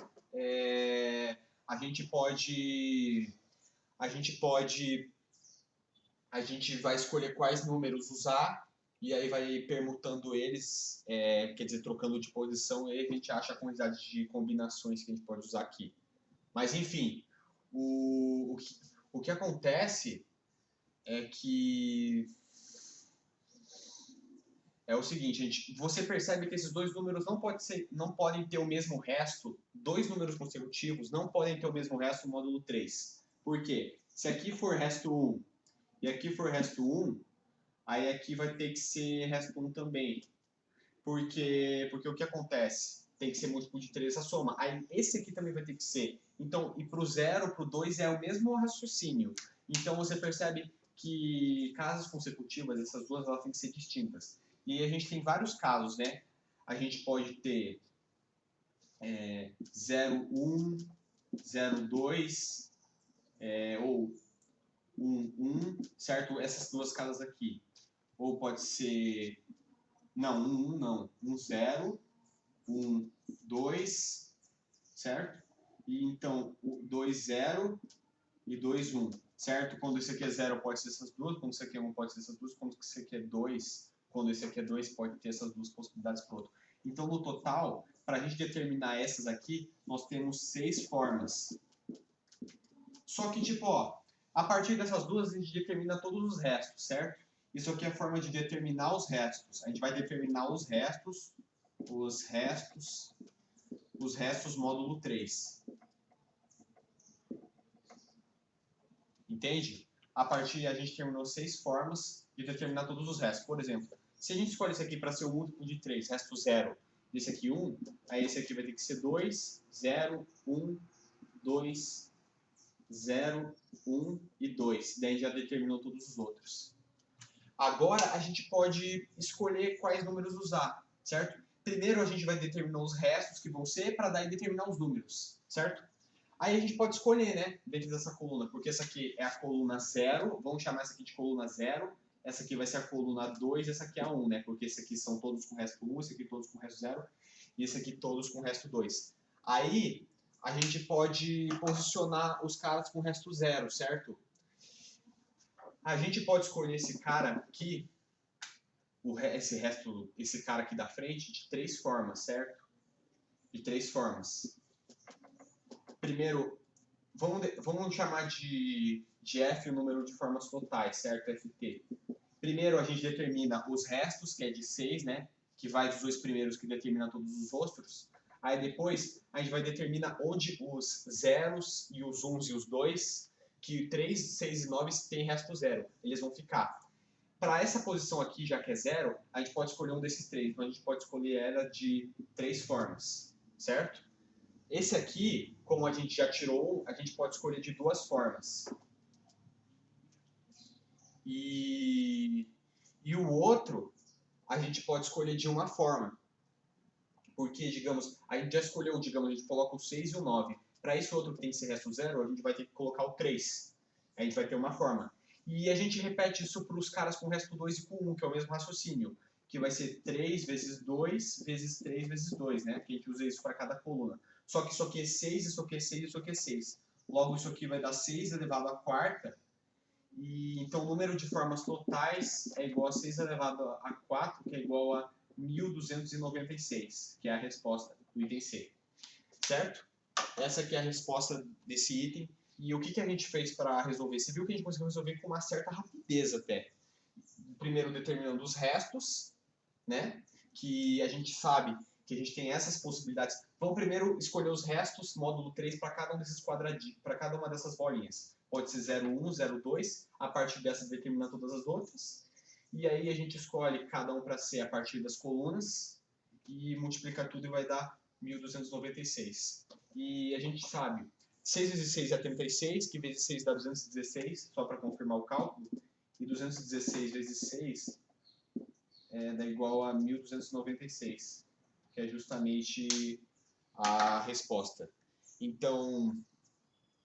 a gente vai escolher quais números usar, e aí vai permutando eles, quer dizer, trocando de posição, e aí a gente acha a quantidade de combinações que a gente pode usar aqui. Mas, enfim, o que acontece é que é o seguinte, gente, você percebe que esses dois números não podem ter o mesmo resto, dois números consecutivos não podem ter o mesmo resto no módulo 3. Por quê? Se aqui for resto 1 e aqui for resto 1, aí aqui vai ter que ser resto 1 também. Porque o que acontece? Tem que ser múltiplo de 3 essa soma. Aí esse aqui também vai ter que ser. Então, e para o 0, para o 2 é o mesmo raciocínio. Então você percebe que casas consecutivas, essas duas elas têm que ser distintas. E aí a gente tem vários casos, né? A gente pode ter 0, 1, 0, 2, ou 1, 1, certo? Essas duas casas aqui. Ou pode ser... Não, 1, 1 não. 1, 0, 1, 2, certo? E então, 2, 0 e 2, 1, certo? Quando esse aqui é 0, pode ser essas duas. Quando esse aqui é 1, pode ser essas duas. Quando esse aqui é 2, quando esse aqui é 2, pode ter essas duas possibilidades para o outro. Então, no total, para a gente determinar essas aqui, nós temos 6 formas. Só que, tipo, ó, a partir dessas duas, a gente determina todos os restos, certo? Isso aqui é a forma de determinar os restos. A gente vai determinar os restos módulo 3. Entende? A gente terminou 6 formas de determinar todos os restos. Por exemplo, se a gente escolhe esse aqui para ser o múltiplo de 3, resto 0, e esse aqui 1, aí esse aqui vai ter que ser 2, 0, 1, 2, 0, 1 e 2. Daí já determinou todos os outros. Agora a gente pode escolher quais números usar, certo? Primeiro a gente vai determinar os restos que vão ser, para daí determinar os números, certo? Aí a gente pode escolher, né, dentro dessa coluna, porque essa aqui é a coluna 0, vamos chamar essa aqui de coluna 0, essa aqui vai ser a coluna 2, essa aqui é a 1, né, porque esse aqui são todos com resto 1, esse aqui todos com resto 0, e esse aqui todos com resto 2. Aí a gente pode posicionar os caras com resto 0, certo? A gente pode escolher esse cara aqui, esse cara aqui da frente, de 3 formas, certo? De 3 formas. Primeiro, vamos chamar de F o número de formas totais, certo? FT. Primeiro a gente determina os restos, que é de 6, né? Que vai dos dois primeiros que determina todos os outros. Aí depois a gente vai determinar onde os zeros e os 1s e os 2, que 3, 6 e 9 tem resto 0. Eles vão ficar. Para essa posição aqui, já que é 0, a gente pode escolher um desses 3. Então a gente pode escolher ela de 3 formas, certo? Esse aqui, como a gente já tirou, a gente pode escolher de 2 formas. E o outro, a gente pode escolher de uma forma. Porque, digamos, a gente já escolheu, digamos, a gente coloca o 6 e o 9. Para esse outro que tem que ser resto 0, a gente vai ter que colocar o 3. A gente vai ter uma forma. E a gente repete isso para os caras com resto 2 e com 1, que é o mesmo raciocínio. que vai ser 3 vezes 2 vezes 3 vezes 2, né? Que a gente usa isso para cada coluna. Só que isso aqui é 6, isso aqui é 6, isso aqui é 6. Logo, isso aqui vai dar 6 elevado à quarta. E, então, o número de formas totais é igual a 6 elevado a 4, que é igual a 1.296, que é a resposta do item C. Certo? Essa aqui é a resposta desse item. E o que a gente fez para resolver? Você viu que a gente conseguiu resolver com uma certa rapidez até. Primeiro determinando os restos, né? Que a gente sabe que a gente tem essas possibilidades. Vamos primeiro escolher os restos, módulo 3, para cada um desses quadradinhos, para cada uma dessas bolinhas. Pode ser 0,1, 0,2, a partir dessas determina todas as outras. E aí a gente escolhe cada um para ser a partir das colunas e multiplica tudo e vai dar 1.296. E a gente sabe, 6 vezes 6 é 36, que vezes 6 dá 216, só para confirmar o cálculo. E 216 vezes 6 dá igual a 1.296, que é justamente a resposta. Então,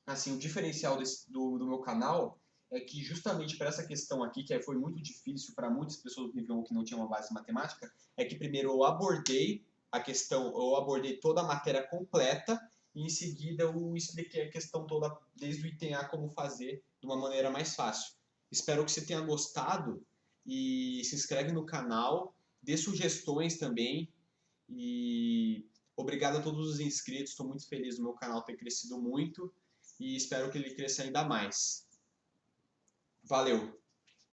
assim, o diferencial do meu canal é que justamente para essa questão aqui, que foi muito difícil para muitas pessoas do nível 1 que não tinham uma base matemática, é que primeiro eu abordei a questão, eu abordei toda a matéria completa e em seguida eu expliquei a questão toda desde o item A como fazer de uma maneira mais fácil. Espero que você tenha gostado e se inscreve no canal, dê sugestões também e obrigado a todos os inscritos, estou muito feliz do meu canal ter crescido muito e espero que ele cresça ainda mais. Valeu!